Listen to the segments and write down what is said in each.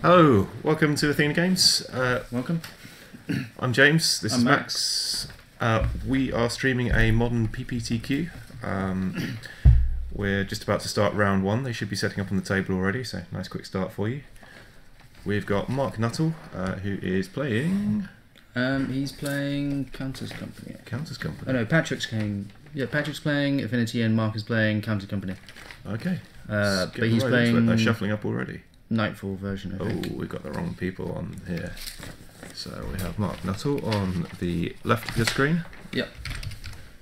Hello, welcome to Athena Games. Welcome. I'm James, this I'm is Max. We are streaming a modern PPTQ. We're just about to start round one. They should be setting up on the table already, so nice quick start for you. We've got Mark Nuttall, who is playing... He's playing Counters Company. Counters Company? Oh no, Patrick's playing... Yeah, Patrick's playing Affinity and Mark is playing Counters Company. Okay. But he's playing... They're shuffling up already. Nightfall version, I think. Oh, we've got the wrong people on here. So we have Mark Nuttall on the left of your screen. Yep.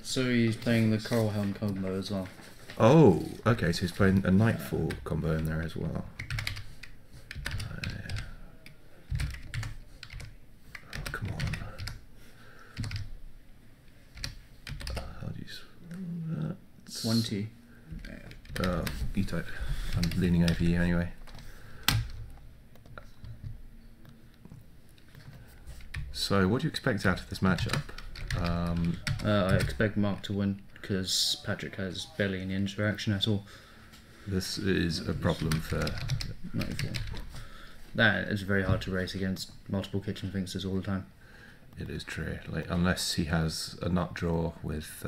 So he's playing the Coral Helm combo as well. Oh, okay, so he's playing a Nightfall combo in there as well. Come on. How do you spell that? 20. E-type. I'm leaning over you anyway. So, what do you expect out of this matchup? I expect Mark to win because Patrick has barely any interaction at all. This is a problem for Nightfall. That is very hard to race against multiple kitchen finxes all the time. It is true, like, unless he has a nut draw with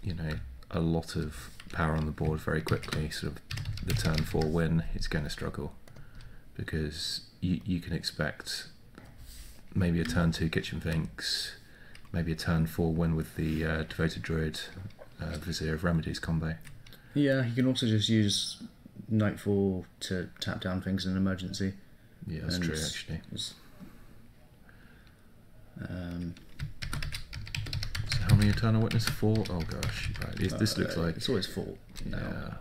you know, a lot of power on the board very quickly, sort of the turn 4 win, he's going to struggle. Because you can expect maybe a turn 2 kitchen finks, maybe a turn 4 win with the Devoted Druid Vizier of Remedies combo. Yeah, he can also just use Nightfall to tap down things in an emergency. Yeah, that's true actually. So how many Eternal Witness? 4? Oh gosh, right. This looks like... It's always 4. Yeah.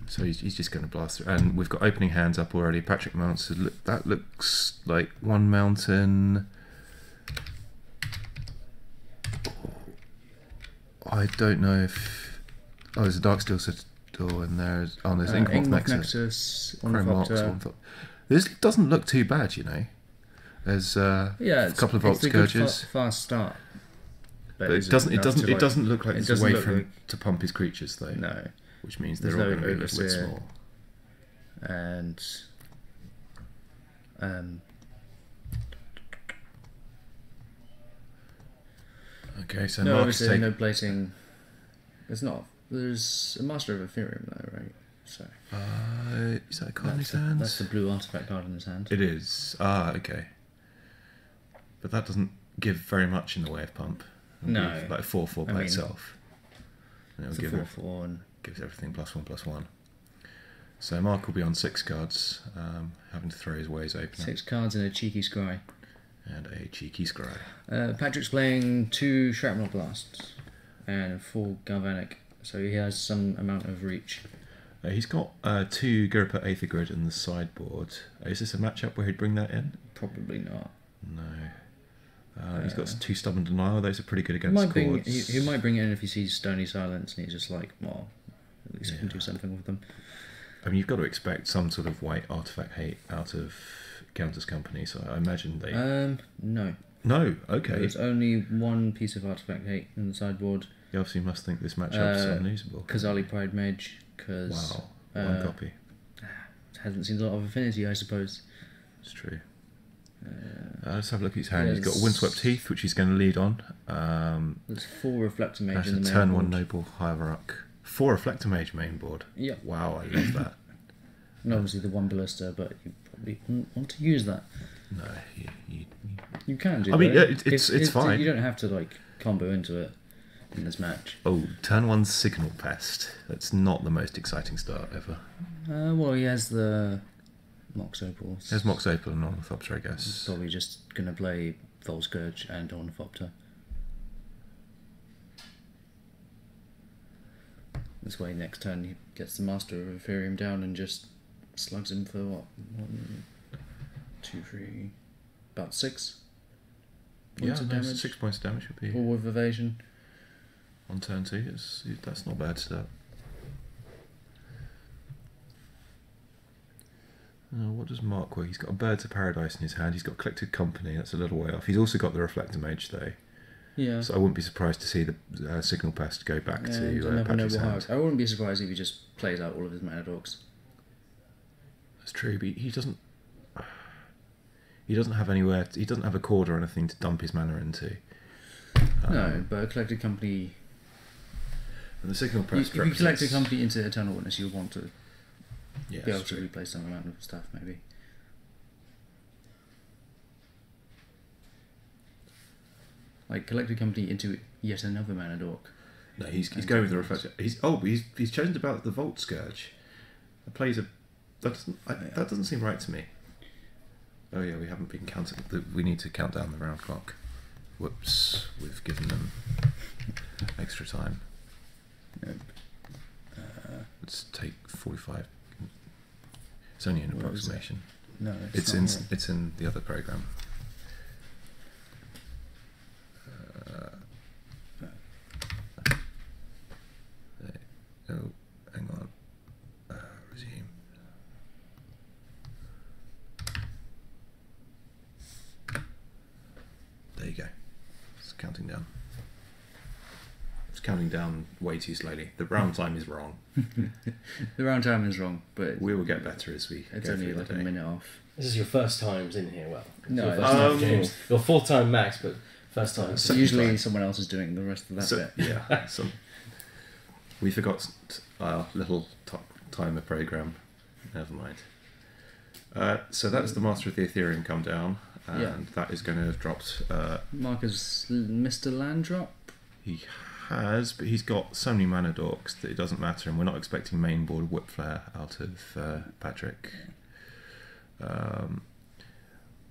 So he's just going to blast through. And we've got opening hands up already. Patrick mounts. That looks like one mountain. I don't know if... Oh, there's a Darksteel Citadel in there. Oh, there's Inkmoth Nexus, Ornithopter. This doesn't look too bad, you know. There's a couple of Vault Scourges. Fast start. But it doesn't look like there's a way for him to pump his creatures though. No. Which means they're all going to be a little bit small. And okay, so no, Mark's no plating. There's a Master of Ethereum though, right? So is that a card in his hands? That's the blue artifact card in his hand. It is. Ah, okay. But that doesn't give very much in the way of pump. It'll no. give like 4/4 by itself. And it's it'll give 4/4 and gives everything +1/+1. So Mark will be on 6 cards, having to throw his ways open. 6 cards and a cheeky scry. And a cheeky scry. Patrick's playing 2 Shrapnel Blasts and 4 Galvanic, so he has some amount of reach. He's got 2 Gurpa Aether Grid in the sideboard. Is this a matchup where he'd bring that in? Probably not. No. He's got 2 Stubborn Denial. Those are pretty good against Chords. He might bring it in if he sees Stony Silence and he's just like, well, at least I can do something with them. I mean, you've got to expect some sort of white artifact hate out of Counters Company, so I imagine they... No. No? Okay. There's only 1 piece of artifact hate in the sideboard. You obviously must think this matchup's unusable. Kazali Pride Mage, because... Wow. 1 copy. Hasn't seen a lot of affinity, I suppose. It's true. Let's have a look at his hand. He's got Windswept Heath, which he's going to lead on. There's 4 Reflector Mage in the main turn board. 1 Noble Hierarch. 4 Reflector Mage main board. Yep. Wow, I love that. And obviously the 1 Ballista, but you probably wouldn't want to use that. No, you can do. I mean, it's fine. You don't have to like combo into it in this match. Oh, turn 1 Signal Pest. That's not the most exciting start ever. Well, he has the Mox Opals. There's Mox Opal and Ornithopter, I guess. He's probably just going to play Vault Scourge and Ornithopter. This way, next turn he gets the Master of Ethereum down and just slugs him for what? 1, 2, 3, about 6 points of damage. 6 points of damage would be. All with evasion. On turn 2, that's not bad stuff. What does Mark wear? He's got a Birds of Paradise in his hand. He's got Collected Company. That's a little way off. He's also got the Reflector Mage, though. Yeah. So I wouldn't be surprised to see the Signal Pest go back And to I never know Patrick's what hand. I wouldn't be surprised if he just plays out all of his mana dorks. That's true, but he doesn't. He doesn't have anywhere. He doesn't have a cord or anything to dump his mana into. No, but a collected company. And the Signal If Pest you collect a represents- company into Eternal Witness, you'll want to Yeah, be able that's to true. replace some amount of stuff, maybe. Like collected company into yet another mana dork. No, he's going with the Reflector. He's chosen to ballot the Volt Scourge. That plays a. That doesn't seem right to me. Oh yeah, we haven't been counting. We need to count down the round clock. Whoops, we've given them extra time. Nope. Let's take 45. It's only an Where is it? approximation. No, It's not in here. it's in the other program. Oh, hang on. Resume. There you go. It's counting down. It's counting down way too slowly. The round time is wrong. The round time is wrong, but We will get better as we it's go only through the like a day. minute off. This is your first times in here, well. it's No, your it's first time, not. James. Your fourth time max, but first time. Second Usually time. someone else is doing the rest of that So, bit. yeah, we forgot our little timer program. Never mind. So that's the Master of the Ethereum come down, and Yeah. that is going to have dropped. Marcus Mr. Landrop. He has, but he's got so many mana dorks that it doesn't matter, and we're not expecting main board Whip Flare out of Patrick.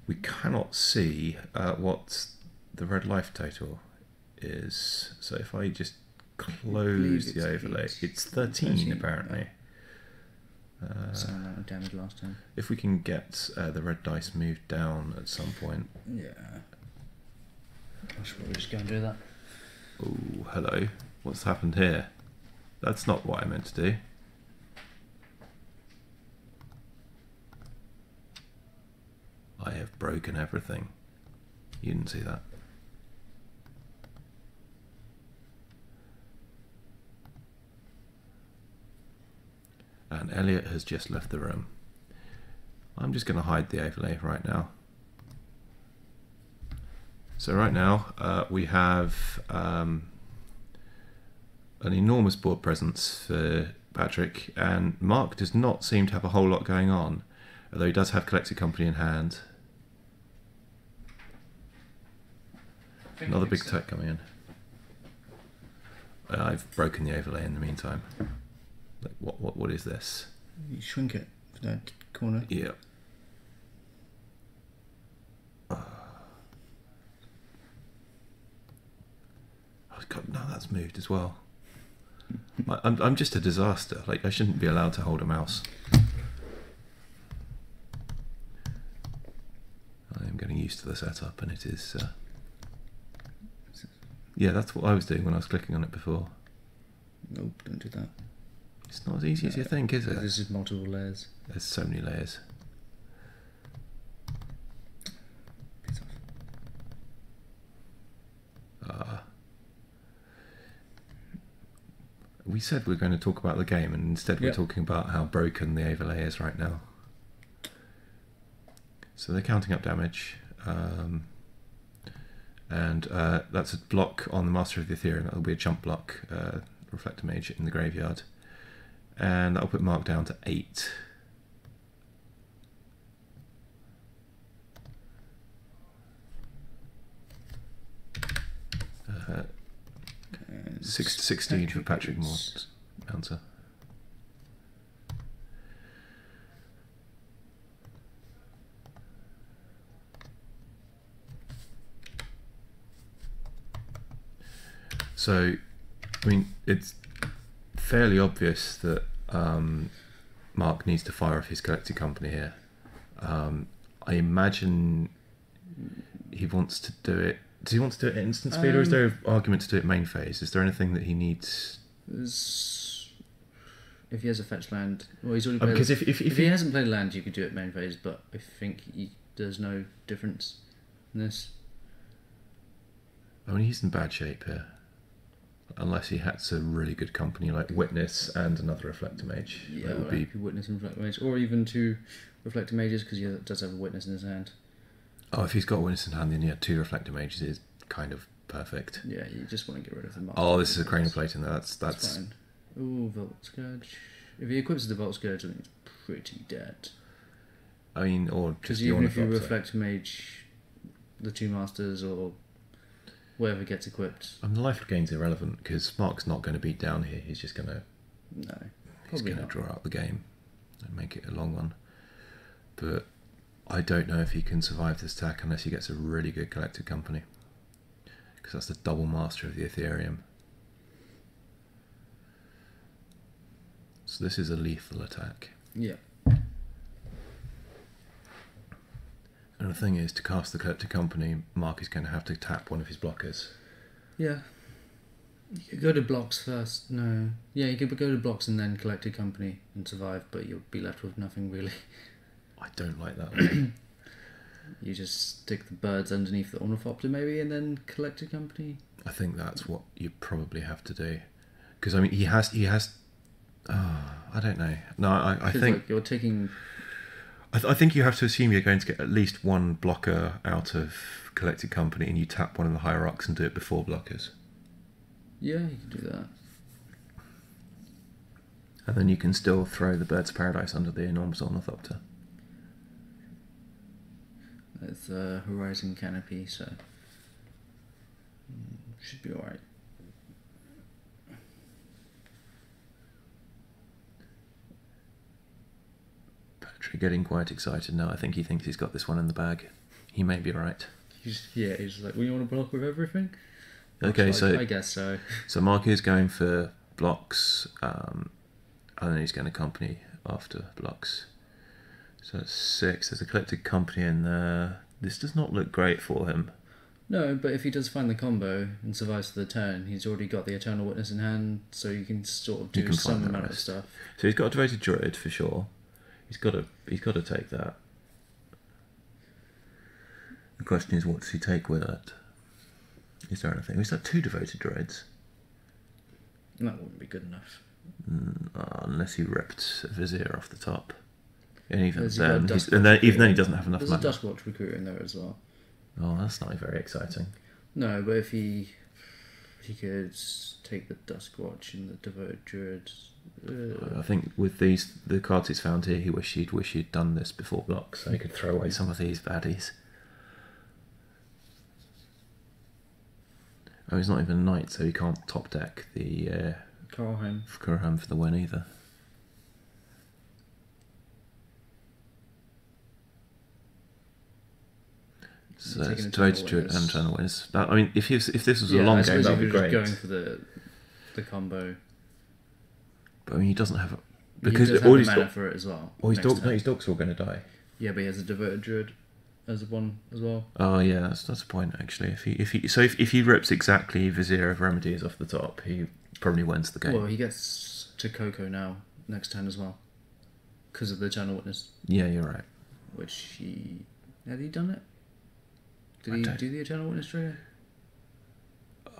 We cannot see what the red life total is. So if I just close it's the overlay, 8. it's 13 apparently. Same amount of damage last time. If we can get the red dice moved down at some point. Yeah. I should probably just go and do that. Oh, hello. What's happened here? That's not what I meant to do. I have broken everything. You didn't see that. And Elliot has just left the room. I'm just going to hide the overlay right now. So right now we have an enormous board presence for Patrick, and Mark does not seem to have a whole lot going on, although he does have Collected Company in hand. Another big tech coming in. I've broken the overlay in the meantime. Like, what is this? You shrink it for that corner. Yeah. Oh God, no, that's moved as well. I'm just a disaster. Like, I shouldn't be allowed to hold a mouse. I am getting used to the setup, and it is. Yeah, that's what I was doing when I was clicking on it before. Nope, don't do that. It's not as easy as you think, is it? This is multiple layers. There's so many layers. Piss off. We said we are going to talk about the game, and instead we're Yep. talking about how broken the overlay is right now. So they're counting up damage, and that's a block on the Master of the Ethereum. That'll be a chump block, Reflector Mage in the graveyard, and that'll put Mark down to 8. And 16 for Patrick is- Mounter. So, I mean, it's fairly obvious that Mark needs to fire off his Collected Company here. I imagine he wants to do it. Does he want to do it at instant speed, or is there an argument to do it main phase? Is there anything that he needs? If he has a fetch land, well, he's already played. Because if if he hasn't played land, you could do it main phase, but I think there's no difference in this. I mean, he's in bad shape here. Unless he had a really good company like Witness and another Reflector Mage. Yeah, That would be Witness and Reflector Mage, or even 2 Reflector Mages because he does have a Witness in his hand. Oh, if he's got Witness in hand, then 2 Reflector Mages is kind of perfect. Yeah, you just want to get rid of the Master. Oh, this is a Cranial Plate in there. That's fine. Ooh, Volt Scourge. If he equips the Volt Scourge, I think it's pretty dead. I mean, or Because just even the if you Ornithopter. Reflect Mage, the 2 Masters or whatever gets equipped, I mean, the life gain's irrelevant because Mark's not going to beat down here. He's just going to no, he's probably going to not. draw out the game and make it a long one. But I don't know if he can survive this attack unless he gets a really good Collected Company, because that's the double master of the Ethereum. So this is a lethal attack. Yeah. And the thing is, to cast the Collected Company, Mark is going to have to tap one of his blockers. Yeah. You could go to blocks first. No. Yeah, you could go to blocks and then Collected Company and survive, but you'll be left with nothing really. I don't like that one. You just stick the birds underneath the Ornithopter maybe and then Collected Company. I think that's what you probably have to do. Because, I mean, he has... I don't know. No, I 'Cause, think... like, you're taking... I think you have to assume you're going to get at least one blocker out of Collected Company, and you tap one of the Hierarchs and do it before blockers. Yeah, you can do that. And then you can still throw the Birds of Paradise under the enormous Ornithopter. It's a Horizon Canopy, so... should be alright. Patrick getting quite excited now. I think he thinks he's got this one in the bag. He may be right. He's like, well, you want to block with everything? Okay, Looks like, so I guess so. So Mark is going for blocks, and then he's going to company after blocks. So that's 6. There's a Collected Company in there. This does not look great for him. No, but if he does find the combo and survives the turn, he's already got the Eternal Witness in hand, so you can sort of You do can some find the amount of rest. stuff. So he's got a Devoted Druid for sure. He's got to take that. The question is, what does he take with it? Is there anything? He's got 2 Devoted Druids. That wouldn't be good enough. Unless he ripped a Vizier off the top. And even Has he got a then, Dust even then he Recruiter? doesn't have enough There's mana. a Duskwatch Recruiter in there as well. Oh, that's not very exciting. No, but if he could take the Duskwatch and the Devoted Druid. I think with the cards he's found here, he wish he'd done this before blocks, so he could throw away some of these baddies. Oh, he's not even a knight, so he can't top deck the Karlheim. Kurham for the win either. So Taking it's Eternal Devoted Druid Witness. and Eternal Witness. I mean, if this was a Yeah, long I game, suppose that'd he be was just great. going for the combo. But I mean, he doesn't have Because he does all have his the mana dog- for it as well. all his next dogs, turn. his dogs are all going to die. Yeah, but he has a Devoted Druid as one as well. Oh yeah, that's a point actually. If he rips exactly Vizier of Remedies off the top, he probably wins the game. Well, he gets to Coco now next turn as well, because of the Eternal Witness, Yeah, you're right. which had he done it? Did I he don't- do the Eternal Witness trigger?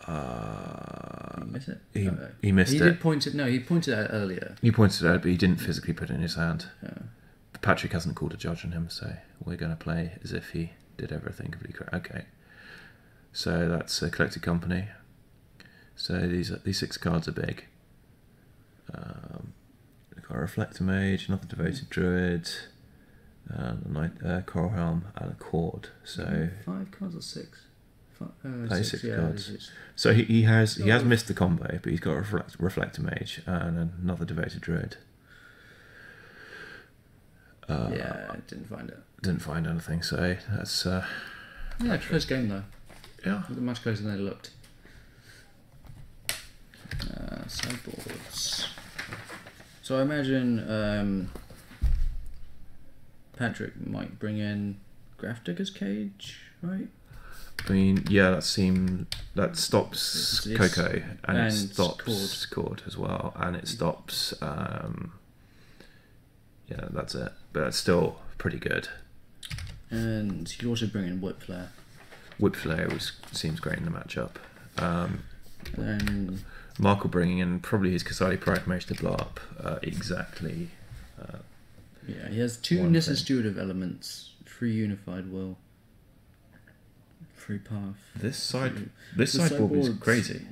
Did he miss it? He missed He it. did point it. No, he pointed it out earlier. He pointed it out, but he didn't physically put it in his hand. Yeah. Patrick hasn't called a judge on him, so we're going to play as if he did everything completely correct. Okay. So that's a Collected Company. So these 6 cards are big. We've got a Reflector Mage, another Devoted Druid, a Knight, Korhelm, and a Cord. So 5 cards or 6? That is 6 cards. it's- So he has missed the combo, but he's got a Reflector Mage and another Devoted Druid. yeah, I didn't find it. Didn't find anything, so that's Yeah, close game though. yeah. Much closer than they looked. Sideboards. So I imagine Patrick might bring in Grafdigger's Cage, right? I mean, yeah, that stops It's- Coco and it and stops Cord as well, and it stops. Yeah, that's it. But that's still pretty good. And you could also bring in Whip Flare. Whip Flare seems great in the matchup. And Markle bringing in probably his Kasali Pride Mage to blow up exactly. yeah, he has 2 One Nissa thing. Steward elements, 3 Unified Will, 3 Path. This sideboard is sideboard's- crazy.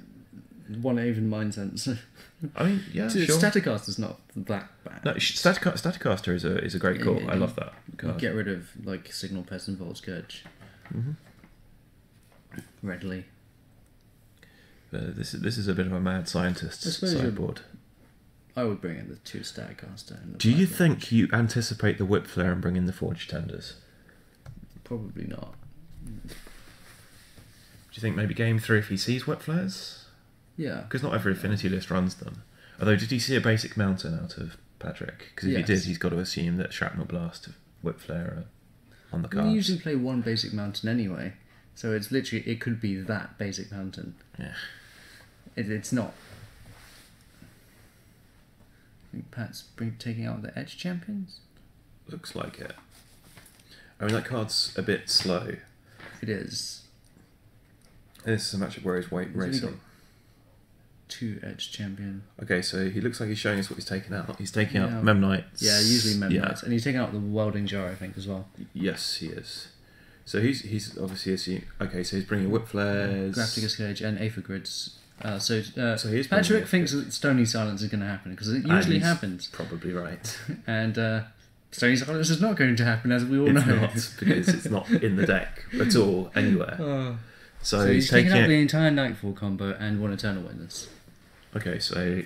1 even Mind Sense. I mean, yeah, sure. Staticaster's not that bad. No, Staticaster is a great call. Yeah, I love that You card. get rid of like Signal Pest and Volt Scourge Mhm. readily. This is a bit of a mad scientist I suppose you'd- sideboard. I would bring in the 2 Staticaster. And the Do you Black think you anticipate the Whip Flare and bring in the Forge Tenders? Mage. Probably not. Do you think maybe game 3 if he sees Whip Flares? Yeah. Because not every affinity list runs them. Although, did he see a basic mountain out of Patrick? Because if he Yes. did, he's got to assume that Shrapnel Blast, Whip Flare are on the We cards. usually play 1 basic mountain anyway, so it's literally it could be that basic mountain. Yeah. It's not. I think Pat's taking out the Edge champions. Looks like it. I mean, that card's a bit slow. It is This is a matchup where he's weight He's only racing. got 2 Edge champion. Okay, so he looks like he's showing us what he's taking out. He's taking Yeah. out Memnites. Yeah, usually Yeah. Memnites, and he's taking out the welding jar, I think, as well. Yes, he is. So he's obviously assuming. Okay, so he's bringing Whip Flares. Grafticus Cage and Aetherids. So So he's Patrick bringing thinks that Stony Silence is going to happen because it usually he's happens, Probably right. and Stony Silence is not going to happen, as we all It's know. not because it's not in the deck at all anywhere. Oh. So, So he's he's taking taking out the it. entire Nightfall combo and 1 Eternal Witness. Okay, so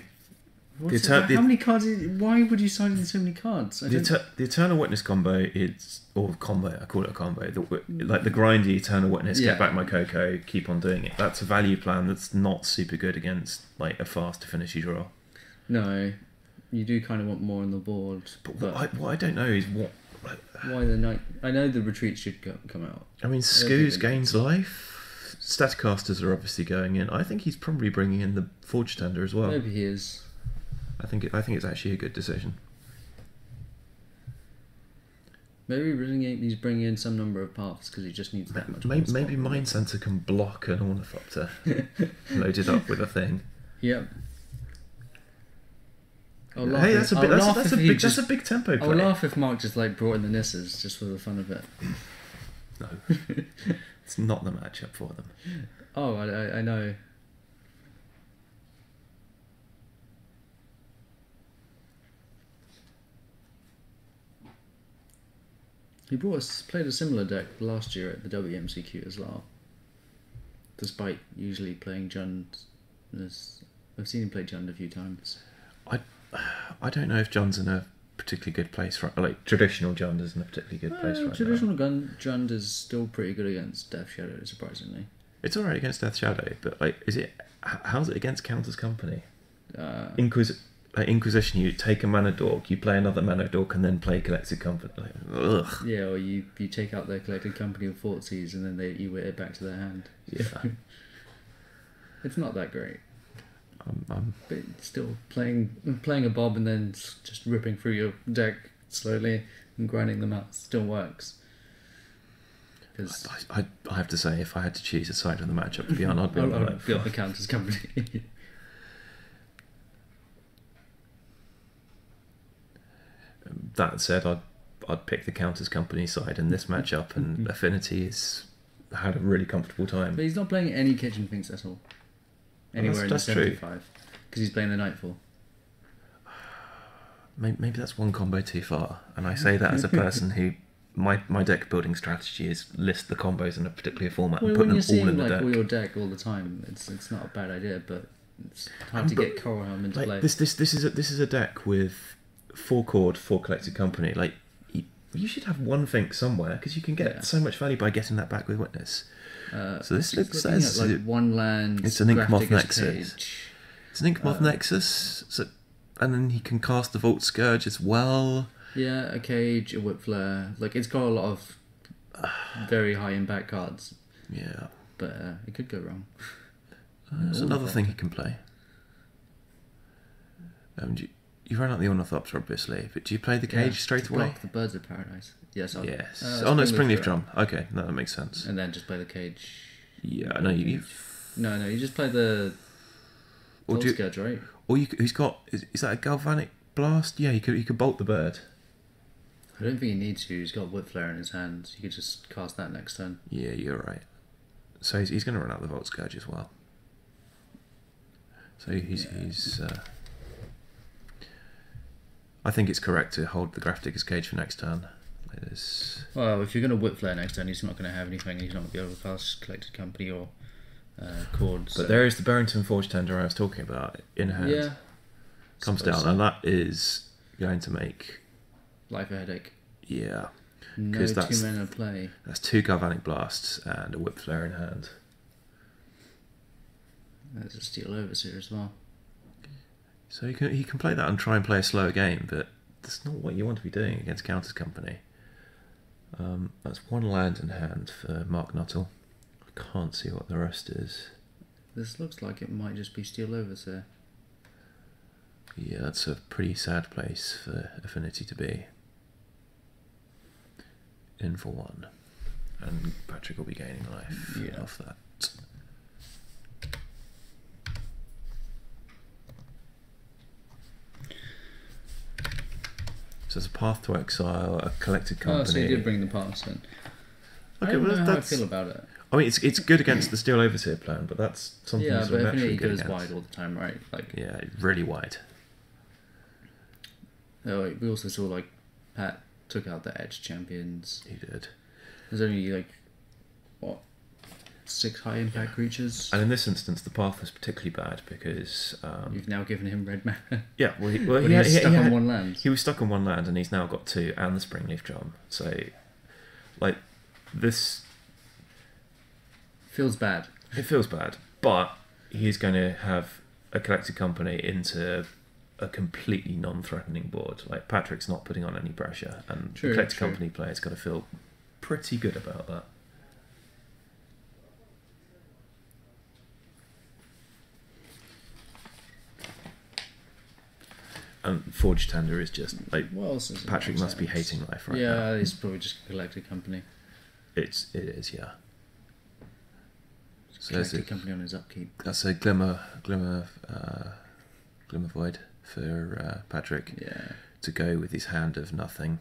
What's Eter- it, the- how many cards? Why would you side in so many cards? the Eternal Witness combo is, or combo, I call it a combo. Like the grindy Eternal Witness, Yeah. get back my Coco, keep on doing it. That's a value plan that's not super good against like a fast affinity draw. No, you do kind of want more on the board. But But what I don't know is what. why the night? I know the retreat should come out. I mean, think Skoos it- gains life. Statcasters are obviously going in. I think he's probably bringing in the Forge Tender as well. Maybe he is. I think it's actually a good decision. Maybe he's bringing in some number of paths because he just needs that much. Maybe, more maybe spot. Mind Center can block an Ornithopter loaded up with a thing. Yep. I'll laugh Hey, if- that's a I'll big laugh that's if a he big just- that's a big tempo play. I'll laugh if Mark just like brought in the Nissas just for the fun of it. No, it's not the matchup for them. Oh, I know. He played a similar deck last year at the WMCQ as well. Despite usually playing Jund. I've seen him play Jund a few times. I don't know if John's in a particularly good place right. Like traditional John is in a particularly good place right Traditional now. Jund is still pretty good against Death Shadow, surprisingly. It's alright against Death Shadow, but like, is it? How's it against Counters Company? Uh, Inquisition, you take a mana dork, you play another mana dork, and then play Collected Company. Like, ugh. yeah, or you take out their collected company of Fortsies and then you whip it back to their hand. Yeah. It's not that great. I'm But still, playing a Bob and then just ripping through your deck slowly and grinding them out still works. Because I have to say, if I had to choose a side of the matchup to be on, I'd be on the I'll left. be on the Counters company. That said, I'd pick the Counters Company side in this matchup, and Affinity has had a really comfortable time. But he's not playing any Kitchen Finks at all. Anywhere that's in true. the 75. Because he's playing the Nightfall. Maybe that's one combo too far, and I say that as a person who my deck building strategy is list the combos in a particular format Well, and put when them you're all seeing in the like deck. all your deck all the time, it's not a bad idea, but it's hard to get Coral Helm into play. Like this is a deck with 4 chord, 4 Collected Company. Like you should have one Fink somewhere because you can get Yeah. so much value by getting that back with Witness. So this Just looks looking as at, like one land. it's an Inkmoth Grafticus Nexus. Cage. It's an Inkmoth Nexus, and then he can cast the Vault Scourge as well. Yeah, a cage, a whip flare. Like it's got a lot of very high impact cards, Yeah, but it could go wrong. there's another thing he can play. You run out the Ornithopter, obviously, but do you play the cage straight to away? block the Birds of Paradise. Yes. Yes. Oh no, Springleaf Drum. Okay, no, that makes sense. And then just play the cage. Yeah, no, you. No, you just play the Or Volt do you, Scourge, right? or you, he's got. Is that a galvanic blast? Yeah, you could bolt the bird. I don't think he needs to. He's got Whip Flare in his hand. You could just cast that next turn. Yeah, you're right. So he's going to run out the Volt Scourge as well. So he's. I think it's correct to hold the Grafdigger's Cage for next turn. Well, if you're going to Whip Flare next turn, he's not going to have anything. He's not going to be able to cast Collected Company or Chords. But there is the Barrington Forge Tender I was talking about in hand. Yeah. Comes down, and that is going to make. Life a headache. Yeah. No 'Cause 2 mana play. That's 2 Galvanic Blasts and a Whip Flare in hand. There's a Steel Overseer as well. So he can play that and try and play a slower game, but that's not what you want to be doing against Counters Company. That's 1 land in hand for Mark Nuttall. I can't see what the rest is. This looks like it might just be Steel Overseer. Yeah, that's a pretty sad place for Affinity to be. In for 1. And Patrick will be gaining life off that. So there's a Path to Exile, a Collected Company. Oh, so you did bring the pass in. Okay, I don't well, know how I that's. feel about it. I mean, it's good against the Steel Overseer plan, but that's something Yeah, that's but naturally Affinity good goes against. wide all the time, right? Like, Yeah, really wide. oh, we also saw like Pat took out the Edge champions. He did. There's only like 6 high impact creatures. And in this instance, the path was particularly bad because You've now given him red mana. yeah, well, he He's stuck on 1 land. He was stuck on 1 land, and he's now got 2 and the Springleaf Drum. So, like, this Feels bad. it feels bad, but he's going to have a Collected Company into a completely non-threatening board. Like, Patrick's not putting on any pressure, and the Collected Company player's got to feel pretty good about that. And Forge Tender is just like What else is Patrick must be hating life right now. Yeah, he's probably just a Collected Company. It is, yeah. So Collected Company on his upkeep. that's a glimmer void for Patrick Yeah. to go with his hand of nothing.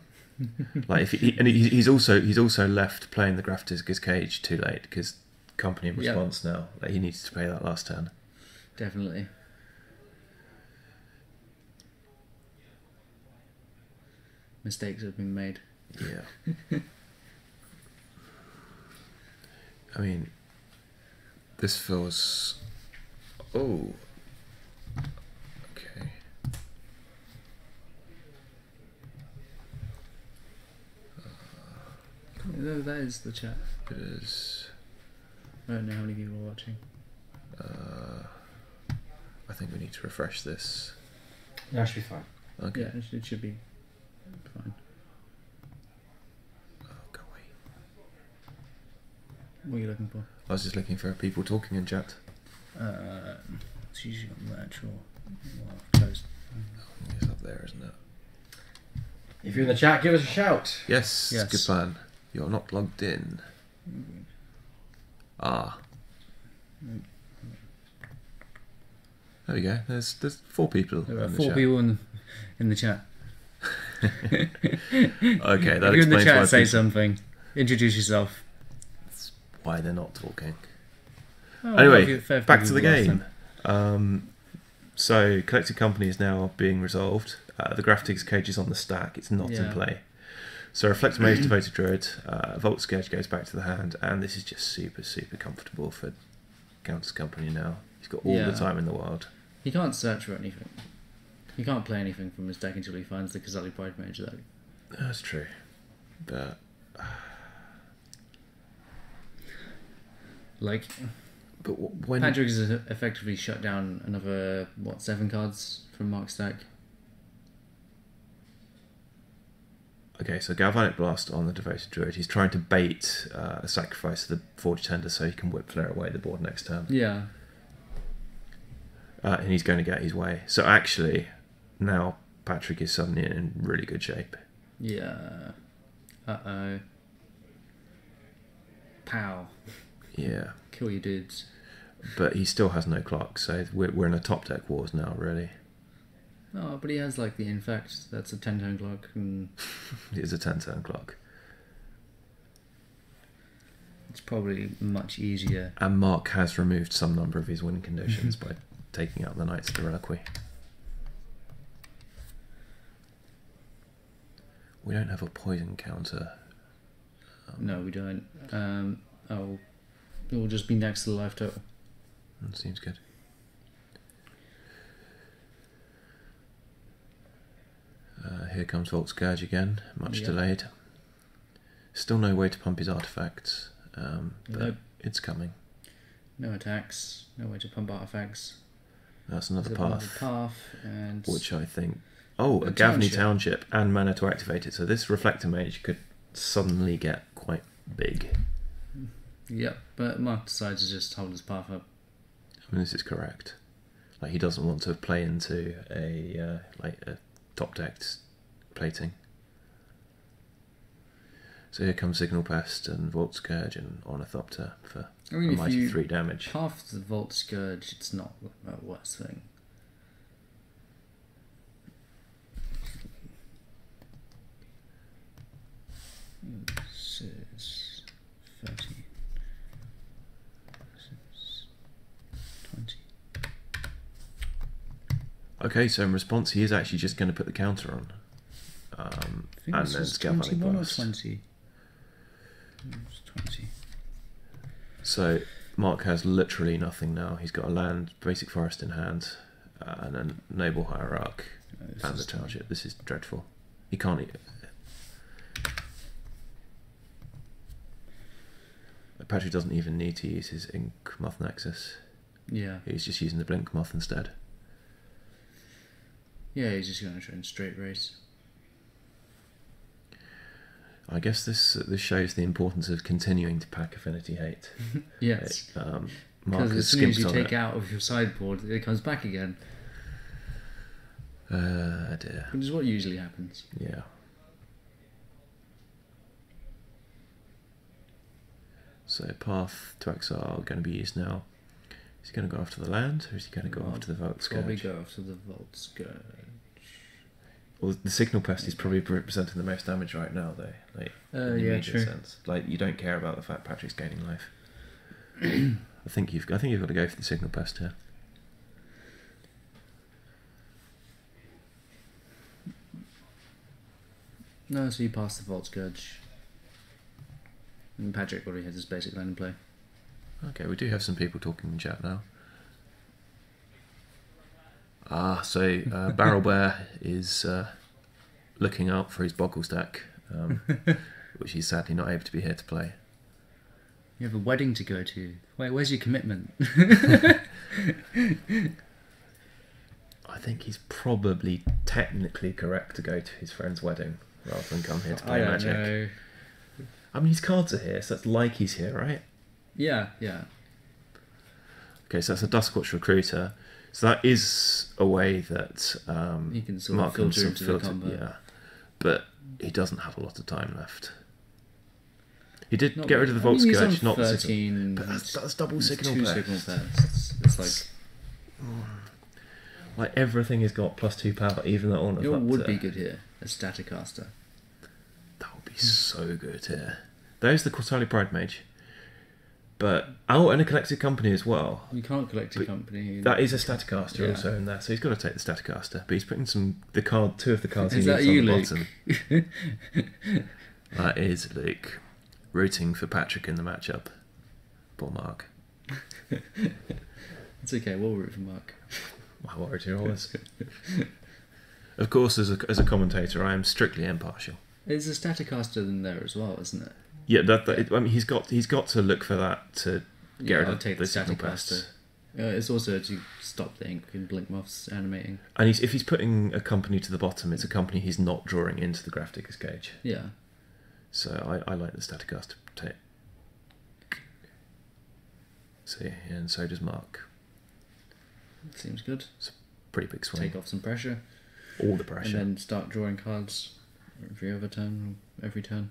Like if he's also left playing the Grafdigger's Cage too late because company in response now. Like he needs to play that last turn. Definitely. Mistakes have been made. Yeah. I mean, this feels. Oh. Okay. No, that is the chat. It is. I don't know how many people are watching. I think we need to refresh this. That should be fine. Okay. Yeah, it should be fine. Oh, go away. What are you looking for? I was just looking for people talking in chat. It's usually on the actual post. It's up there, isn't it? If you're in the chat, give us a shout. Yes. Yes. Good plan. You're not logged in. Ah. There we go. There's 4 people. There are in the 4 chat. people in the chat. Okay, that If you're in the explains why chat, say people- something. Introduce yourself. why they're not talking. Oh, Anyway, fair back to the people last game. time. So, Collected Company is now being resolved. The Grafdigger's Cage is on the stack. It's not in Yeah. play. So, Reflect Mage, Devoted Druid, Volt Scourge goes back to the hand, and this is just super, super comfortable for Counters Company now. He's got all the Yeah. time in the world. He can't search for anything. He can't play anything from his deck until he finds the Kazali Pride Mage, though. That's true. But Like, when Patrick has effectively shut down another, 7 cards from Mark's deck? Okay, so Galvanic Blast on the Devoted Druid. He's trying to bait a sacrifice of the Forge Tender so he can Whip Flare away the board next turn. Yeah. And he's going to get his way. So actually, now Patrick is suddenly in really good shape. Yeah. Uh-oh. Pow. Yeah, Kill your dudes. but he still has no clock, so we're in a top deck wars now, really. Oh, but he has like the infect. That's a 10-turn clock, and It's a 10-turn clock. it's probably much easier. And Mark has removed some number of his win conditions by taking out the Knights of the Reliquary. We don't have a poison counter. No, we don't. Oh, it will just be next to the life total. Seems good. Here comes Volt Scourge again, much Yep. delayed. Still no way to pump his artifacts, but Nope. it's coming. No attacks. No way to pump artifacts. That's another There's another path, path, and which I think... Oh, A a Gavny township. Township and mana to activate it. So this Reflector Mage could suddenly get quite big. yep. But Mark decides to just hold his path up. I mean, this is correct. Like, he doesn't want to play into a top decked plating. So here comes Signal Pest and Volt Scourge and Ornithopter for I mean, a if mighty you 3 damage. path the Volt Scourge, it's not the worst thing. This is 30. 20. Okay, so in response, he is actually just going to put the counter on. I think And this then is Galvanic 21 or Blast. 20. It's 20. So Mark has literally nothing now. He's got a land, basic forest in hand, and a noble hierarch, This and the is 20. township. This is dreadful. He can't. Patrick doesn't even need to use his Ink Moth Nexus. Yeah. He's just using the Blink Moth instead. Yeah, he's just going to try and straight race. I guess this shows the importance of continuing to pack Affinity Hate. Yes. Mark Because has as soon as skimped you on take it. out of your sideboard, it comes back again. Dear. Which is what usually happens. Yeah. So Path to Exile going to be used now. Is he going to go after the land, or is he going to go Well, after the Volt Probably Scourge? go after the Volt Scourge. Well, the Signal Pest is probably representing the most damage right now, though. Like, in the Yeah, immediate true. sense. Like, you don't care about the fact Patrick's gaining life. I think you've got to go for the Signal Pest here. No, so you pass the Volt Scourge. And Patrick already has his basic line in play. Okay, we do have some people talking in chat now. So Barrel Bear is looking out for his Boggle stack, which he's sadly not able to be here to play. You have a wedding to go to. Wait, where's your commitment? I think he's probably technically correct to go to his friend's wedding rather than come here to play Magic. know. I mean, his cards are here, so that's like he's here, right? Yeah, yeah. Okay, so that's a Duskwatch Recruiter. So that is a way that You can sort Mark of can filter sort into of the filter, combo. yeah. But he doesn't have a lot of time left. He did Not get rid of the Volt I mean, he's Scourge, on not the 13. Signal. But that's double It's Signal two Pest. Signal Pests. It's like Like everything has got +2 power, even the Ornithopter. Your would be good here, a Staticaster. That would be so good here. There's the Cortali Pride Mage. But and a Collected Company as well. You can't collect a But company. That is a Staticaster Yeah. also in there, so he's got to take the Staticaster. But he's putting two of the cards Is he that needs you, on the Luke? bottom. That is Luke. Rooting for Patrick in the matchup. Poor Mark. It's okay, we'll root for Mark. My worries here always. Of course, as a commentator, I am strictly impartial. There's a Staticaster in there as well, isn't it? Yeah, I mean, he's got to look for that to get rid I'll of take the the Signal Staticaster. Pests. It's also to stop the ink and blink moths animating. And if he's putting a company to the bottom, it's a company he's not drawing into the Graph Digger's Cage. Yeah. So I like the Staticaster take. See, and so does Mark. Seems good. Pretty big swing. Take off some pressure. All the pressure. And then start drawing cards every other turn, every turn.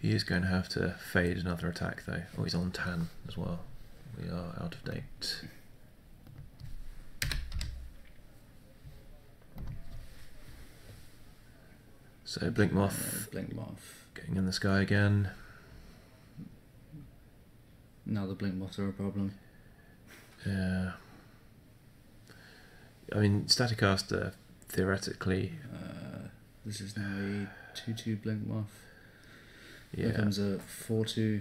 He is going to have to fade another attack though. Oh, he's on tan as well. We are out of date. So Blink Moth Blink Moth. getting in the sky again. Now the Blink Moths are a problem. Yeah. I mean, Staticaster theoretically. This is now a 2/2 Blink Moth. Yeah. Becomes a 4/2.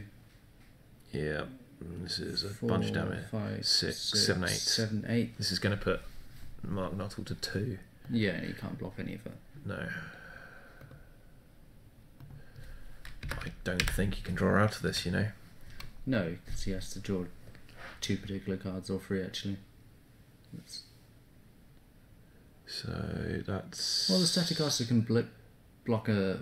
Yeah. This is a 4, bunch of damage. 5, 6, 6, 7, 8. 7, 8. This is going to put Mark Nuttall to 2. Yeah, and he can't block any of it. No. I don't think he can draw out of this, you know. No, because he has to draw 2 particular cards, or 3 actually. That's... So that's... Well, the Staticaster can block a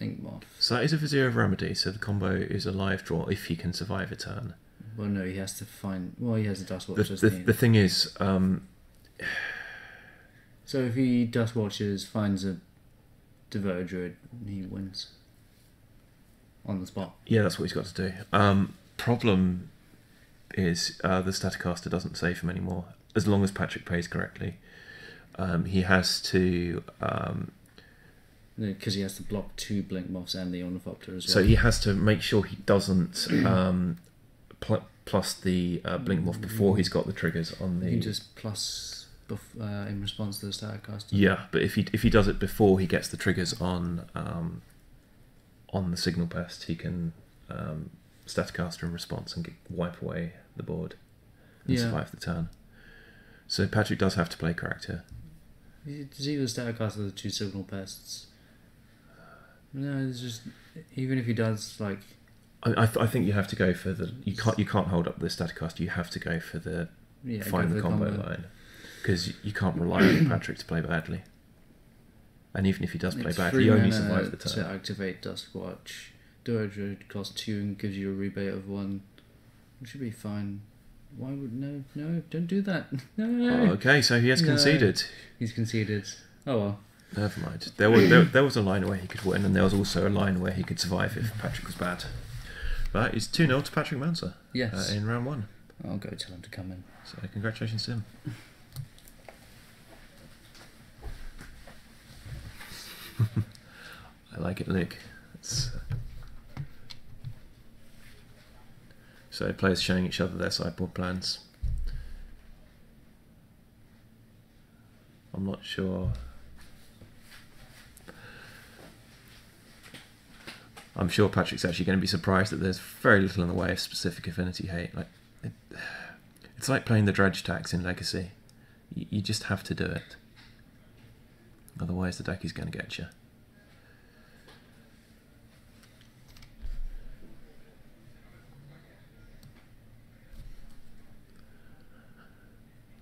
Ink Moth. So that is a Vizier of Remedy, so the combo is a live draw if he can survive a turn. Well, no, he has to find... Well, he has a Dust Watch, The doesn't he? the thing is... So if he Dust Watches, finds a Devoted Druid, he wins. On the spot. Yeah, that's what he's got to do. Problem is the Staticaster doesn't save him anymore. As long as Patrick pays correctly. He has to... Because he has to block 2 Blink Moths and the Ornithopter as well. So he has to make sure he doesn't plus the Blink Moth before he's got the triggers on the... He can just plus in response to the Staticaster. Yeah, but if he does it before he gets the triggers on the Signal Pest, he can Staticaster in response and wipe away the board and survive the turn. So Patrick does have to play correct here. Does he the Staticaster the 2 Signal Pests? No, it's just... Even if he does, like... I think you have to go for the... You can't hold up the Staticaster. You have to go for the... find the combo line. Because you can't rely on Patrick to play badly. And even if he does play badly, he only survives the turn. To activate Dust Watch. Druid costs 2 and gives you a rebate of 1. It should be fine. Why would... No, don't do that. No. Oh, okay, so he has conceded. He's conceded. Oh well. Never mind. There was a line where he could win, and there was also a line where he could survive if Patrick was bad. But it's 2-0 to Patrick Manser. Yes. In round 1. I'll go tell him to come in. So congratulations to him. I like it, Luke. So players showing each other their sideboard plans. I'm not sure. I'm sure Patrick's actually going to be surprised that there's very little in the way of specific affinity hate. It's like playing the dredge tax in Legacy. You just have to do it. Otherwise the deck is going to get you.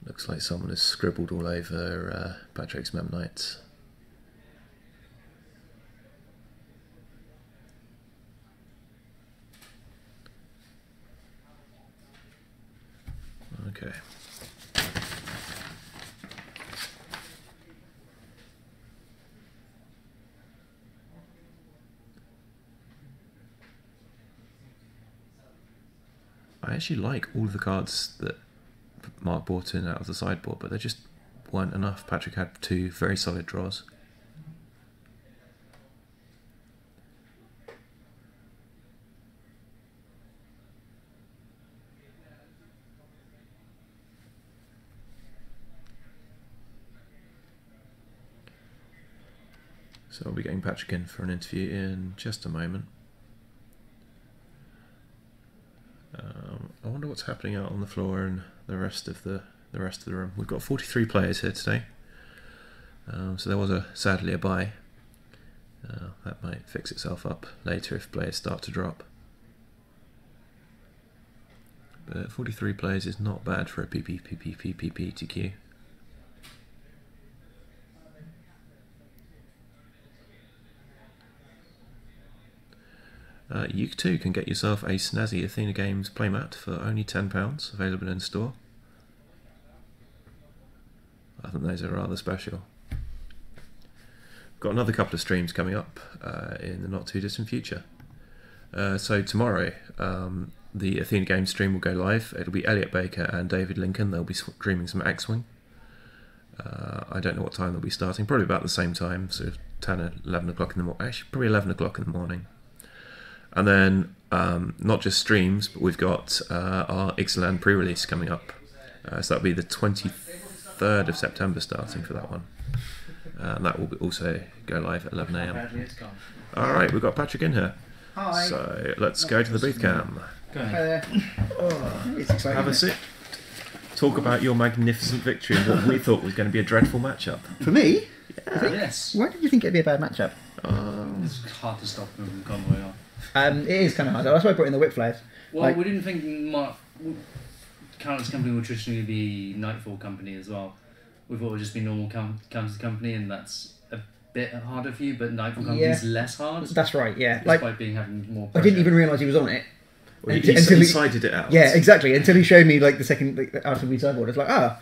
Looks like someone has scribbled all over Patrick's Memnites. Okay. I actually like all of the cards that Mark brought in out of the sideboard, but there just weren't enough. Patrick had 2 very solid draws. So I'll be getting Patrick in for an interview in just a moment. I wonder what's happening out on the floor and the rest of the room. We've got 43 players here today, so there was sadly a bye. That might fix itself up later if players start to drop. But 43 players is not bad for a PPTQ. You too can get yourself a snazzy Athena Games playmat for only £10, available in store. I think those are rather special. Got another couple of streams coming up in the not too distant future. So tomorrow, the Athena Games stream will go live. It'll be Elliot Baker and David Lincoln. They'll be streaming some X-Wing. I don't know what time they'll be starting. Probably about the same time, sort of 10 or 11 o'clock in the morning. Actually, probably 11 o'clock in the morning. And then not just streams, but we've got our Ixalan pre-release coming up. So that'll be the 23rd of September starting for that one. And that will also go live at 11 a.m. All right, we've got Patrick in here. Hi. So let's go to the booth cam. Go ahead. It's exciting. Have a sit. Talk about your magnificent victory in what we thought was going to be a dreadful matchup. For me? Yes. Why did you think it'd be a bad matchup? It's hard to stop them from convoy on. It is kind of hard. That's why I brought in the whip flares. Well, Like- we didn't think Countess Company would traditionally be Nightfall Company as well. We thought it would just be normal Countess Company, and that's a bit harder for you, but Nightfall Company is less hard. That's right, yeah. Despite having more I pressure. didn't even realise he was on it. Well, Until he he- sided it out. Yeah, exactly. Until he showed me like the second RTB sideboard. It's like,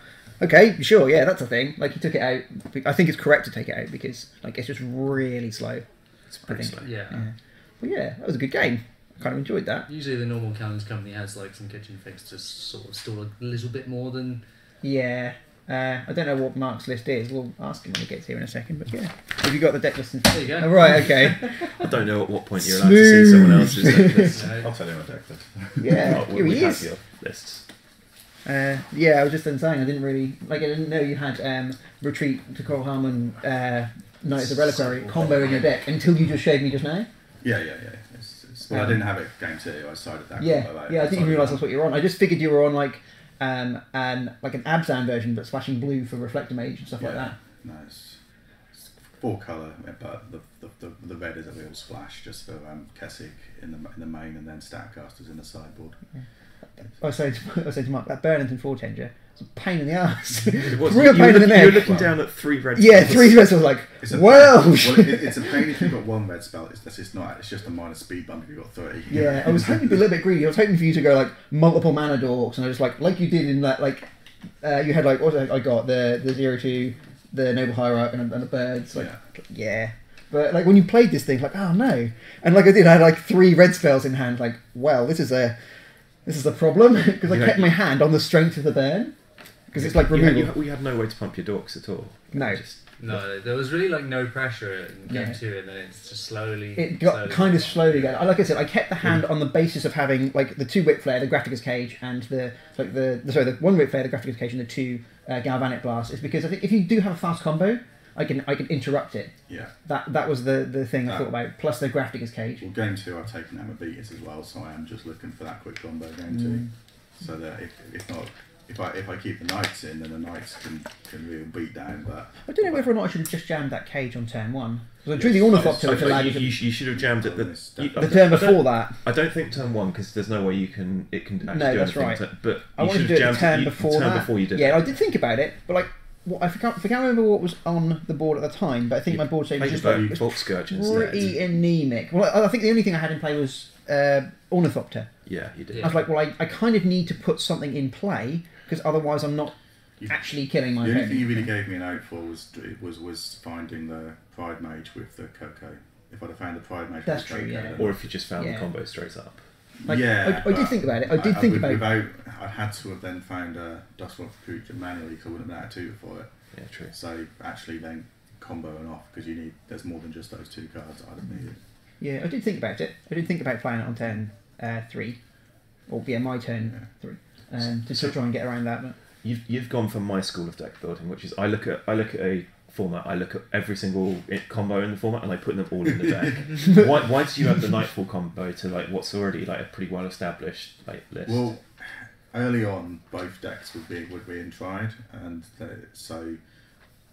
okay, sure, yeah, that's a thing. Like he took it out. I think it's correct to take it out because like it's just really slow. It's pretty I think. slow. Yeah. But yeah, that was a good game. I kind of enjoyed that. Usually the normal Countess Company has like some kitchen fix to sort of stall a little bit more than... Yeah. I don't know what Mark's list is. We'll ask him when he gets here in a second. But yeah, have you got the deck list? There you go. Oh, right, okay. I don't know at what point you're allowed to see someone else's deck list. No. I'll tell you my deck list. Yeah, Oh, here we he have is. your lists. Yeah, I was just then saying I didn't know you had Retreat to Coral Harmon, Knights of the Reliquary combo in your deck until you just showed me just now. Yeah. Well, I didn't have it game 2. I sided that. Yeah, combo out. yeah, I didn't even realise that's what you were on. I just figured you were on like an Abzan version, but splashing blue for Reflector Mage and stuff like that. No, it's 4 colour, but the red is a real splash just for Kessig in the main, and then Statcasters in the sideboard. I said to Mark, that Burlington 4-10 it's a pain in the ass. It was, Real you pain were in the looking, you were neck. looking down at 3 red Yeah, spells. 3 reds. I was like, It's a well. it's a pain if you've got 1 red spell. It's not. It's just a minor speed bump if you've got 30. Yeah, I was hoping to be a little bit greedy. I was hoping for you to go like multiple mana dorks, and I was like you did in that you had like what was it? I got the 0-2, the Noble Hierarch, and the birds. Like yeah. But like when you played this thing, like oh no, and like I did, I had like 3 red spells in hand. Like well, this is a problem because I kept my hand on the strength of the burn because it's like removal. We had no way to pump your dorks at all. No. No, there was really like no pressure in game Yeah. 2, and then it's just slowly... It got kind of slowly going. Like I said, I kept the hand on the basis of having like the 2 whip flare, the Graphica's Cage, and the 1 whip flare, the Graphica's Cage, and the 2 Galvanic Blast. Is because I think if you do have a fast combo, I can interrupt it. Yeah. That was the thing I thought about. Plus the Graphica's Cage. Well, game 2 I've taken Amabeatus as well, so I am just looking for that quick combo game 2. So that if I keep the Knights in, then the Knights can really beat down. But I don't know whether or not I should have just jammed that cage on turn 1. Because I drew the Ornithopter, which allowed you to... You should have jammed it The turn before that. I don't think turn 1 because there's no way it can actually do that's anything. right. But I you wanted should to have do it jammed the turn it before that. before you did Yeah, it. I did think about it, but like I can't remember what was on the board at the time. But I think my board saying was Played just the like, boat Bolt Scourge pretty instead. anemic. Well, I think the only thing I had in play was Ornithopter. Yeah, you did. I was like, well, I kind of need to put something in play because otherwise I'm not actually killing my the only thing you opponent. really gave me an out for was finding the Pride Mage with the Coco. If I'd have found the Pride Mage That's with the true, Coco, yeah. then Or if you just found Yeah. the combo straight up. Like, yeah, I did but think about it. I did think about it. without. I had to have then found a Dustwalk creature manually because I wouldn't have been able to do for it. Yeah, true. So actually then comboing off because there's more than just those 2 cards that I'd have needed. Yeah, I did think about it. I did think about playing it on turn 3, or my turn 3, to try and get around that. But You've gone from my school of deck building, which is I look at a format, I look at every single combo in the format and I put them all in the deck. why did you have the Nightfall combo to like what's already like a pretty well established like list? Well, early on, both decks were being tried, and so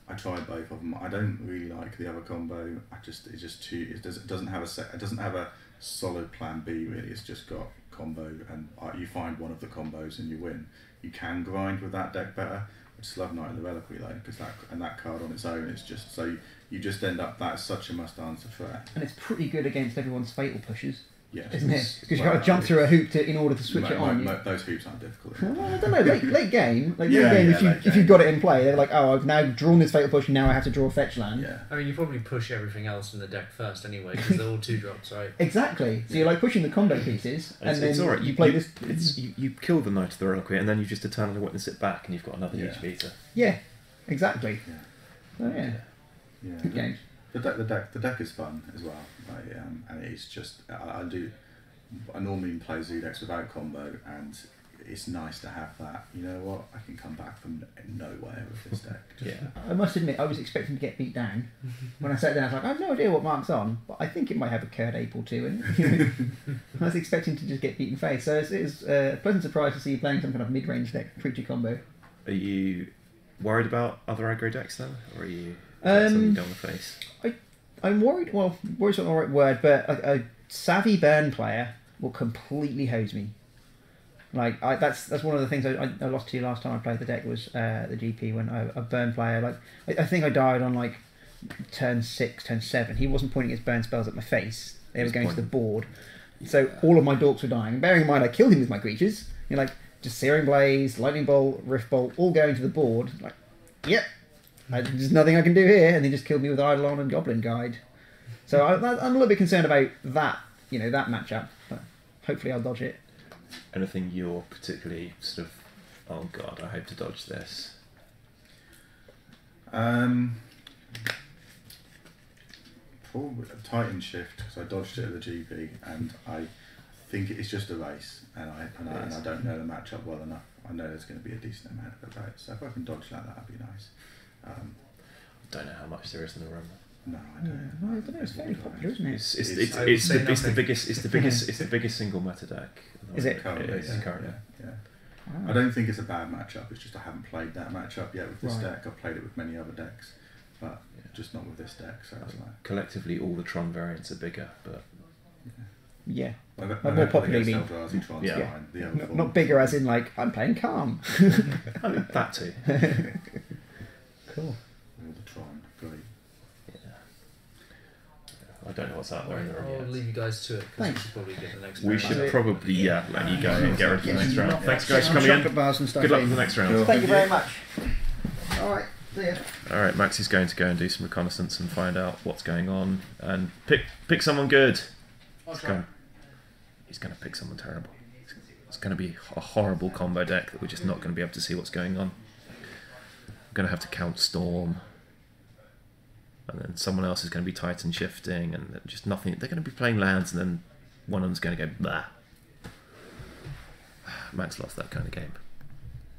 I tried both of them. I don't really like the other combo. It doesn't have a solid plan B really. It's just got combo, and you find one of the combos and you win. You can grind with that deck better. I just love Knight of the Reliquary though, because that card on its own is just so you just end up that's such a must answer threat. and it's pretty good against everyone's fatal pushes. Yeah, isn't it? Because you've got to jump through a hoop in order to switch it on. Those hoops aren't difficult. I don't know. Late game, late Yeah, game. yeah, If you've got it in play, they're like, oh, I've now drawn this fatal push, and now I have to draw a fetch land. Yeah. I mean, you probably push everything else in the deck first anyway, because they're all 2-drops, right? Exactly. So you're like pushing the combo pieces, and then it's all right. you play this. You kill the Knight of the Reliquary, and then you just eternally witness it back, and you've got another Yeah. huge beater. Yeah, exactly. Yeah. Oh yeah, Yeah. good games. The deck is fun as well, and it's just I normally play zoo decks without combo, and it's nice to have that. You know what? I can come back from nowhere with this deck. Yeah. I must admit, I was expecting to get beat down. When I sat down, I was like, I have no idea what Mark's on, but I think it might have a curd ape or two in it. I was expecting to just get beaten face, so it was a pleasant surprise to see you playing some kind of mid-range deck, creature combo. Are you worried about other aggro decks then, or are you something you don't want to face? I'm worried. Well, worried's not the right word, but a savvy burn player will completely hose me. Like that's one of the things I lost to last time I played the deck was the GP when a burn player, like I think I died on like turn 6, turn 7. He wasn't pointing his burn spells at my face; they were going to the board. So all of my dorks were dying. And bearing in mind I killed him with my creatures. You're like just Searing Blaze, Lightning Bolt, Rift Bolt, all going to the board. Like, yep, there's nothing I can do here, and they just killed me with Eidolon and Goblin Guide. So I'm a little bit concerned about that, that matchup. But hopefully I'll dodge it. Anything you're particularly sort of, oh god, I hope to dodge this? Probably a Titan Shift, because I dodged it at the GP, and I think it's just a race, and I don't know the matchup well enough. I know there's going to be a decent amount of it, so if I can dodge that, that'd be nice. I don't know how much there is in the room. No, I don't. Well, I don't know, it's fairly popular, isn't it? It's I would say the nothing. biggest single meta deck. Is it? Currently, It is yeah, currently. yeah. Ah. I don't think it's a bad matchup. It's just I haven't played that matchup yet with this Right. deck. I've played it with many other decks, but just not with this deck. So it's like Collectively, all the Tron variants are bigger, but Yeah. I've more popularly- Eldrazi, Tron's Yeah. fine. The other Not forms- bigger as in like I'm playing Calm. I mean, that too. Cool. All the Tron, great. I don't know what's out there in the room I'll yet. leave you guys to it, because we Thanks. should probably get the next We round. should probably let you go and get ready for the next round. Thanks guys for coming Chocolate in. bars and stuff. Good luck in. with the next round. Sure. Thank you very much. All right. See ya. All right, Max is going to go and do some reconnaissance and find out what's going on and pick someone good. He's going to pick someone terrible. It's going to be a horrible combo deck that we're just not going to be able to see what's going on. I'm going to have to count Storm. And then someone else is going to be Titan shifting, and just nothing. They're going to be playing lands, and then one of them's going to go blah. Max loves that kind of game.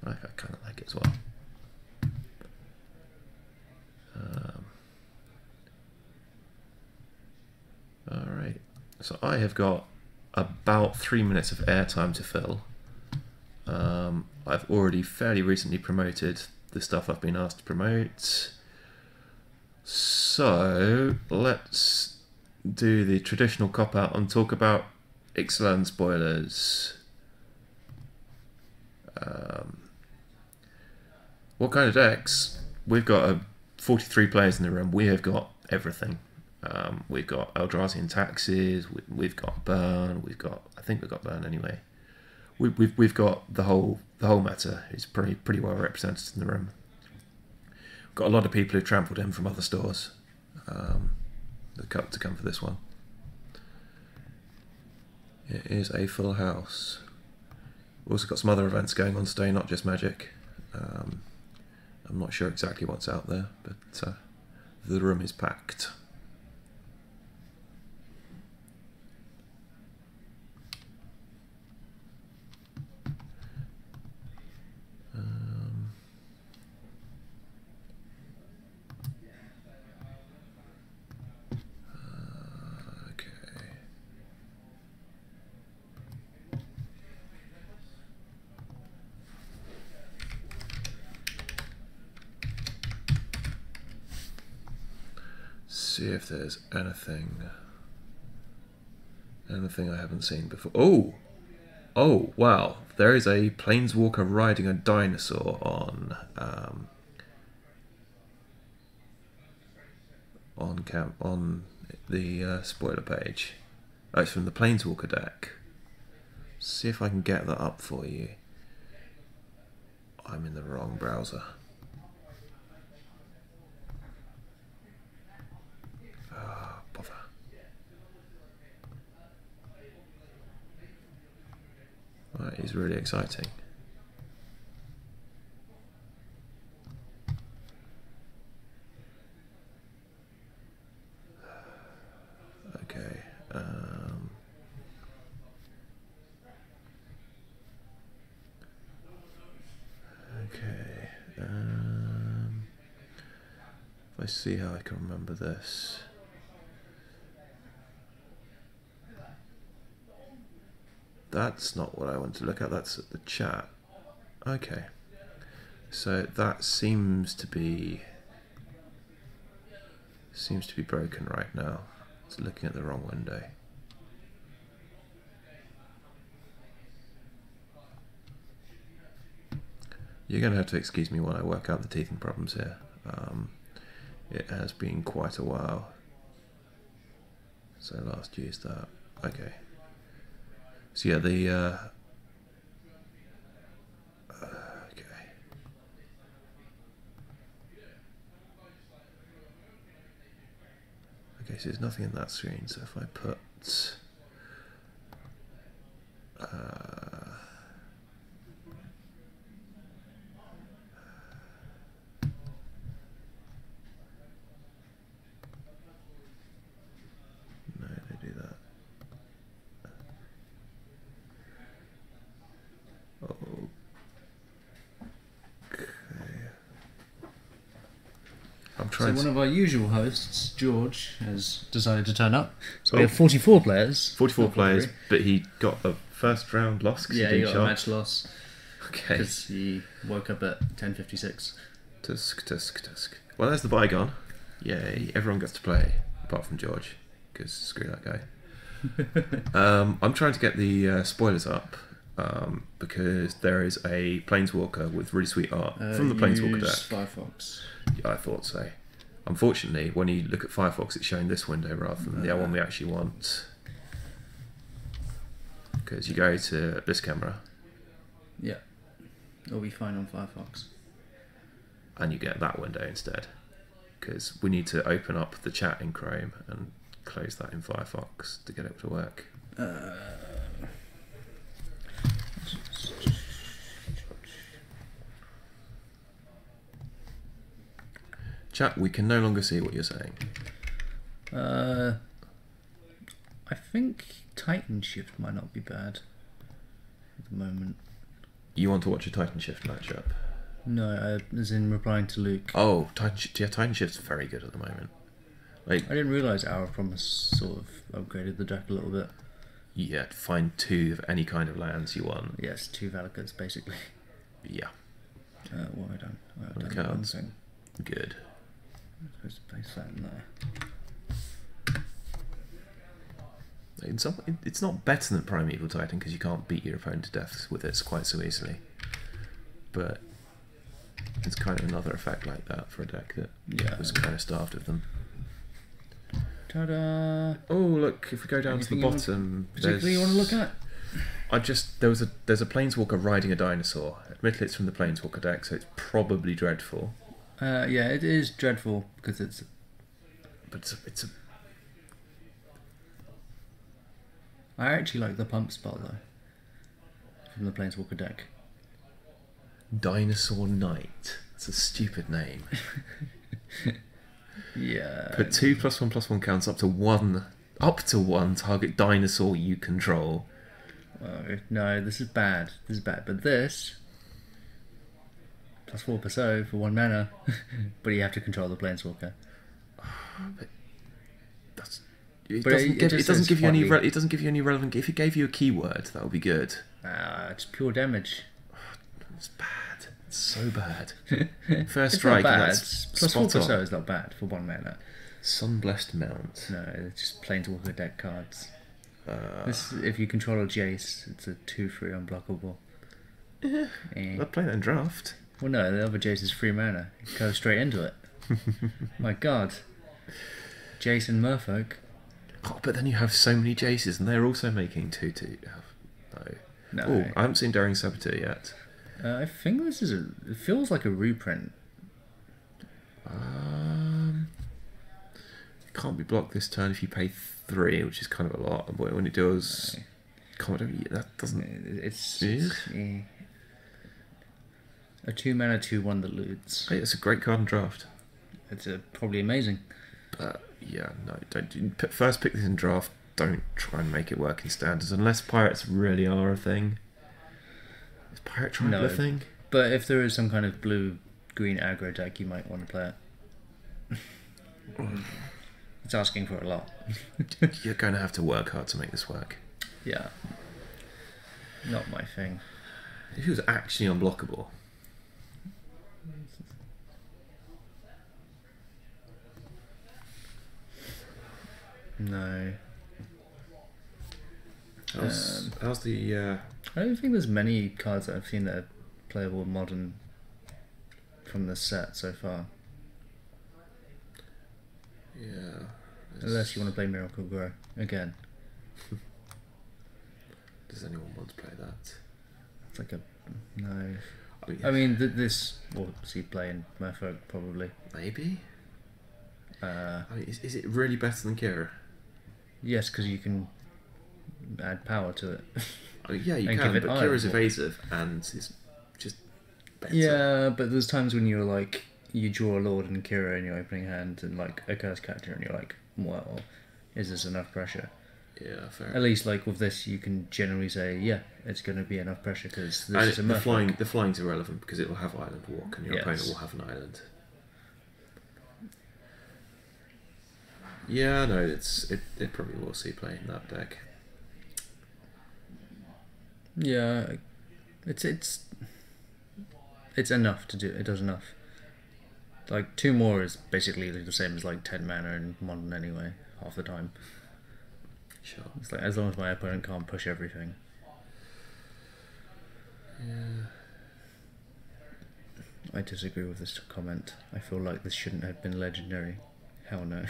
I kind of like it as well. All right. So I have got about 3 minutes of airtime to fill. I've already fairly recently promoted the stuff I've been asked to promote. So let's do the traditional cop out and talk about Ixalan spoilers. What kind of decks? We've got 43 players in the room. We have got everything. We've got Eldrazi Taxes. We've got Burn. I think we've got Burn anyway. We've got the whole meta is pretty well represented in the room. Got a lot of people who've trampled in from other stores to come for this one. It is a full house. We've also got some other events going on today, not just Magic. I'm not sure exactly what's out there, but the room is packed. See if there's anything I haven't seen before. Oh wow, there is a planeswalker riding a dinosaur on the spoiler page. Oh, it's from the Planeswalker deck. See if I can get that up for you. I'm in the wrong browser. Ah, bother. That is really exciting. Okay. Okay. If I see how I can remember this. That's not what I want to look at. That's at the chat. Okay. So that seems to be broken right now. It's looking at the wrong window. You're going to have to excuse me while I work out the teething problems here. It has been quite a while. So last used that. Okay. So yeah, okay. Okay, so there's nothing in that screen. So if I put no, they do that. Okay. I'm So trying one to. of our usual hosts, George, has decided to turn up. So we Oh. have 44 players. 44 not players, 43. but he got a first round loss because Yeah, he he didn't got show a up. match loss Okay. because he woke up at 10:56. Tusk. Well, there's the bygone. Yay, everyone gets to play, apart from George, because screw that guy. I'm trying to get the spoilers up, because there is a Planeswalker with really sweet art from the Planeswalker Use deck. Firefox. Yeah, I thought so. Unfortunately, when you look at Firefox, it's showing this window rather than the one we actually want. Because you go to this camera, Yeah, it'll be fine on Firefox. and you get that window instead, because we need to open up the chat in Chrome and close that in Firefox to get it to work. Chat, we can no longer see what you're saying. I think Titan Shift might not be bad at the moment. You want to watch a Titan Shift matchup? No, as in replying to Luke. Oh, Titan Shift's very good at the moment. Like, I didn't realise Hour of Promise sort of upgraded the deck a little bit. yeah, find 2 of any kind of lands you want. Yes, 2 Valakuts basically. Yeah, What have I done? I've On the done one cards. thing. good. I'm supposed to place that in there. It's not better than Primeval Titan because you can't beat your opponent to death with it quite so easily. But it's kind of another effect like that for a deck that Yeah. was kind of starved of them. Ta-da! Oh, look, if we go down Anything to you the want- bottom, Particularly you want to look at? there's a Planeswalker riding a dinosaur. Admittedly, it's from the Planeswalker deck, so it's probably dreadful. Yeah, it is dreadful because it's. But it's a I actually like the pump spell though. From the Planeswalker deck. Dinosaur Knight. It's a stupid name. Yeah. Put 2+1/+1 counts up to one target dinosaur you control. No, this is bad. This is bad. But this. +4 Perso for 1 mana. But you have to control the Planeswalker. That's it But doesn't it give, just it doesn't says give you any funny. it doesn't give you any relevant. If it gave you a keyword, that would be good. It's pure damage. It's bad. It's so bad. First It's strike, not and bad. that's +4 spot Perso on. is not bad for 1 mana. Sunblessed Mount. No, it's just Planeswalker deck cards. This, if you control a Jace, it's a 2/3 unblockable. I'd play that in draft. Well, no, the other Jace is 3 mana. Go straight into it. My god. Jace and Merfolk. Oh, but then you have so many Jaces, and they're also making 2/2. No. No. Oh, I haven't seen Daring Saboteur yet. I think this is it feels like a reprint. It can't be blocked this turn if you pay 3, which is kind of a lot. But when it does, that doesn't. It's Yeah. yeah. A 2-mana 2/1 that loots. Hey, it's a great card in draft. It's probably amazing. But yeah, no, don't. First pick this in draft. Don't try and make it work in standards unless pirates really are a thing. Is pirate tribal No. a thing? But if there is some kind of blue-green aggro deck, you might want to play it. It's asking for a lot. You're going to have to work hard to make this work. Yeah. Not my thing. If it was actually unblockable. No. How's the? I don't think there's many cards that I've seen that are playable in modern from the set so far. Yeah. Unless you want to play Miracle Grow again. Does anyone want to play that? It's like a no. Oh, yeah. I mean, this we'll see play in Merfolk probably. Maybe. Uh, I mean, is it really better than Kira? yes, because you can add power to it. I mean, yeah, you And can, give it but iron. Kira's evasive and is just better. Yeah, but there's times when you're like you draw a Lord and Kira in your opening hand and like a Curse Catcher, and you're like, well, is this enough pressure? Yeah, fair. At least like with this, you can generally say, yeah, it's going to be enough pressure because this And is a the Merfolk. flying's irrelevant because it will have Island Walk, and your Yes. opponent will have an island. Yeah, no, it probably will see play in that deck. Yeah, it's enough to do. It does enough. Like 2 more is basically the same as like 10 mana in modern anyway. Half the time, Sure. it's like as long as my opponent can't push everything. Yeah. I disagree with this comment. I feel like this shouldn't have been legendary. Hell no.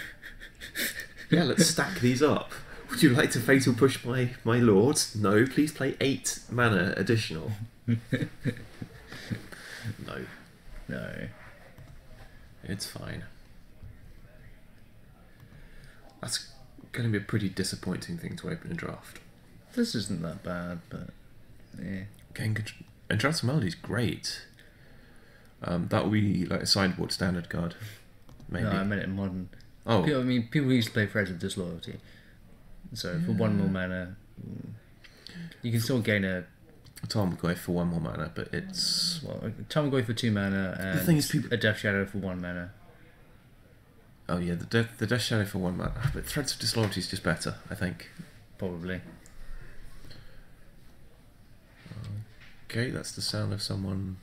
Yeah, let's stack these up. Would you like to fatal push my lord? No, please play 8 mana additional. No, No. it's fine. That's going to be a pretty disappointing thing to open a draft. This isn't that bad, but yeah. Entranced Melody's great. That will be like a sideboard standard card. Maybe. No, I meant it in modern. Oh, People used to play Threads of Disloyalty. So for 1 more mana, you can still gain a Tarmogoyf for 1 more mana, but it's... Tarmogoyf for 2 mana and The thing is people- a Death Shadow for 1 mana. Oh yeah, the Death Shadow for 1 mana. But Threads of Disloyalty is just better, I think. Probably. Okay, that's the sound of someone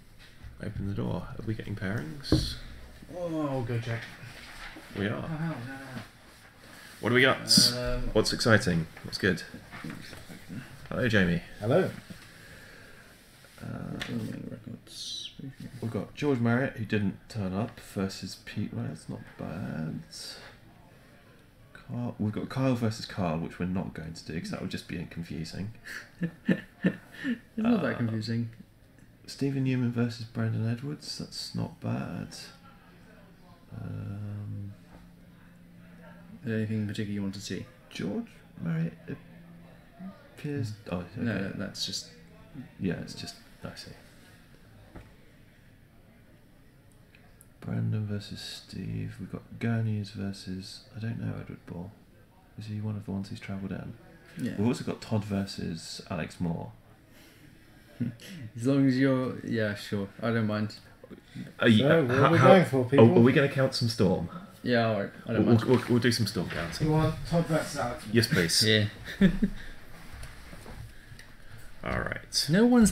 opening the door. Are we getting pairings? Oh, I'll go check. We are. What do we got? What's exciting? What's good? Hello, Jamie. Hello. Records. We've got George Marriott, who didn't turn up, versus Pete. Well, that's not bad. We've got Kyle versus Carl, which we're not going to do because that would just be confusing. It's not that confusing. Stephen Newman versus Brandon Edwards. That's not bad. Is there anything in particular you want to see? George Marriott appears. Oh, okay. No, that's just. Yeah, it's just. I see. Brandon versus Steve. We've got Gurneys versus. I don't know Edward Ball. Is he one of the ones who's travelled in? Yeah. We've also got Todd versus Alex Moore. As long as you're. Yeah, sure. I don't mind. Are you, So, what are we going for, people? are we going to count some Storm? Yeah, alright. I don't mind. We'll do some Storm counting. You want Todd versus Alex? Yes, please. Yeah. All right. No one's